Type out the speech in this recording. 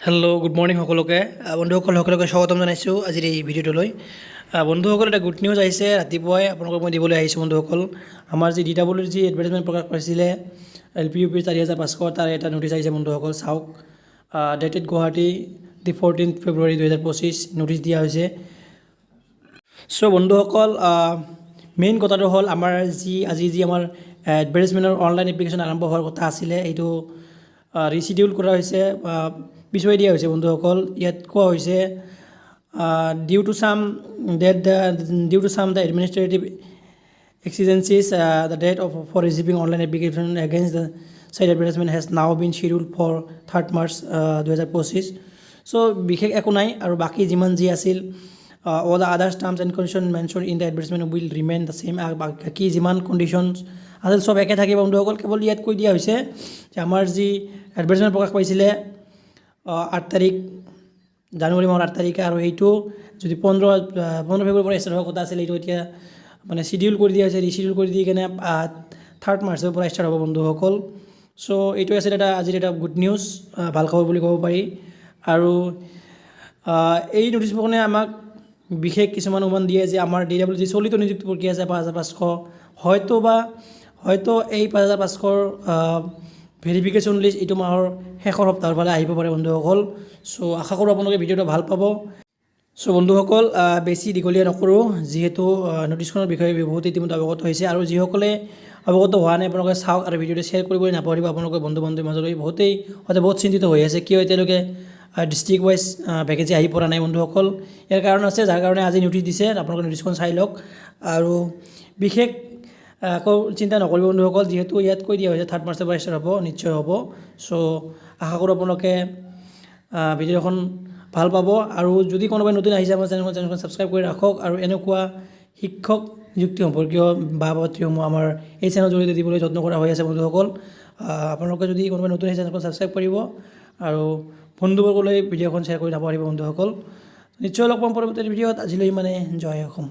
Hello' good morning সকলোকে বন্ধুসকলকে স্বাগতম জনাইছোঁ আজিৰ এই ভিডিঅ'টোলৈ। বন্ধুসকল, এটা গুড নিউজ আহিছে ৰাতিপুৱাই আপোনালোকক মই দিবলৈ আহিছোঁ। বন্ধুসকল, আমাৰ যি DWৰ যি এডভাৰটাইজমেণ্ট প্ৰকাশ কৰিছিলে LP UP 4500 তাৰ এটা নটিচ আহিছে। বন্ধুসকল চাওক, ডেটেড গুৱাহাটী দি 14 ফেব্ৰুৱাৰী 2025 নটিচ দিয়া হৈছে। চ' বন্ধুসকল, মেইন কথাটো হ'ল আমাৰ আজি আমাৰ এডভাৰটাইজমেণ্টৰ অনলাইন এপ্লিকেশ্যন আৰম্ভ হোৱাৰ কথা আছিলে, এইটো ৰিচিডিউল কৰা হৈছে, পিছুৱাই দিয়া হৈছে। বন্ধুসকল, ইয়াত কোৱা হৈছে ডিউ টু চাম the administrative exigencies, the date for receiving online application against the said advertisement has now been scheduled for 3rd March 2025. So বিশেষ একো নাই, আৰু বাকী যিমান যি আছিল all the other terms and conditions mentioned in the advertisement will remain the same. বাকী যিমান কণ্ডিশ্যনছ আছিল চব একে থাকিব। বন্ধুসকল, কেৱল ইয়াত কৈ দিয়া হৈছে যে আমাৰ যি এডভাৰটাইজমেণ্ট প্ৰকাশ পাইছিলে 8 তাৰিখ জানুৱাৰী মাহৰ 8 তাৰিখে, আৰু এইটো যদি 15 ফেব্ৰুৱাৰীৰ পৰা ষ্টাৰ্ট হোৱাৰ কথা আছিলে, এইটো এতিয়া মানে শিডিউল কৰি দিয়া হৈছে, ৰিচিডিউল কৰি দি কেনে 3rd মাৰ্চৰ পৰা ষ্টাৰ্ট হ'ব। বন্ধুসকল, চ' এইটো আছিল আজিৰ এটা গুড নিউজ, ভাল খবৰ বুলি ক'ব পাৰি। আৰু এই নটিচখনে আমাক বিশেষ কিছুমান অনুমান দিয়ে যে আমাৰ DW যি চলিত নিযুক্তি প্ৰক্ৰিয়া আছে 5500, হয়তো এই 5500ৰ ভেৰিফিকেশ্যন লিষ্ট এইটো মাহৰ শেষৰ সপ্তাহৰ ফালে আহিব পাৰে। বন্ধুসকল, চ' আশা কৰোঁ আপোনালোকে ভিডিঅ'টো ভাল পাব। চ' বন্ধুসকল, বেছি দীঘলীয়া নকৰোঁ, যিহেতু নটিচখনৰ বিষয়ে বহুত ইতিমধ্যে অৱগত হৈছে, আৰু যিসকলে অৱগত হোৱা নাই আপোনালোকে চাওক আৰু ভিডিঅ'টো শ্বেয়াৰ কৰিবলৈ নাপাহৰিব আপোনালোকৰ বন্ধু বান্ধৱীৰ মাজলৈ। বহুত চিন্তিত হৈ আছে, কিয় এতিয়ালৈকে ডিষ্ট্ৰিক্ট ৱাইজ ভেকেঞ্চি আহি পৰা নাই। বন্ধুসকল, ইয়াৰ কাৰণ আছে, যাৰ কাৰণে আজি নটিচ দিছে, আপোনালোকে নটিচখন চাই লওক। আৰু বিশেষ আকৌ চিন্তা নকৰিব বন্ধুসকল, যিহেতু ইয়াত কৈ দিয়া হৈছে 3rd মাৰ্চৰ পৰা ষ্টাৰ্ট হ'ব, নিশ্চয় হ'ব। চ' আশা কৰোঁ আপোনালোকে ভিডিঅ'খন ভাল পাব, আৰু যদি কোনোবাই নতুন আহিছে আমাৰ চেনেলখন ছাবস্ক্ৰাইব কৰি ৰাখক, আৰু এনেকুৱা শিক্ষক নিযুক্তি সম্পৰ্কীয় বাতৰিসমূহ আমাৰ এই চেনেলৰ জৰিয়তে দিবলৈ যত্ন কৰা হৈ আছে। বন্ধুসকল, আপোনালোকে যদি কোনোবাই নতুন আহিছে চেনেলখন ছাবস্ক্ৰাইব কৰিব, আৰু বন্ধুবৰ্গলৈ ভিডিঅ'খন শ্বেয়াৰ কৰি নাপাহৰিব। বন্ধুসকল, নিশ্চয় লগ পাম পৰৱৰ্তী ভিডিঅ'ত। আজিলৈ জয় অসম।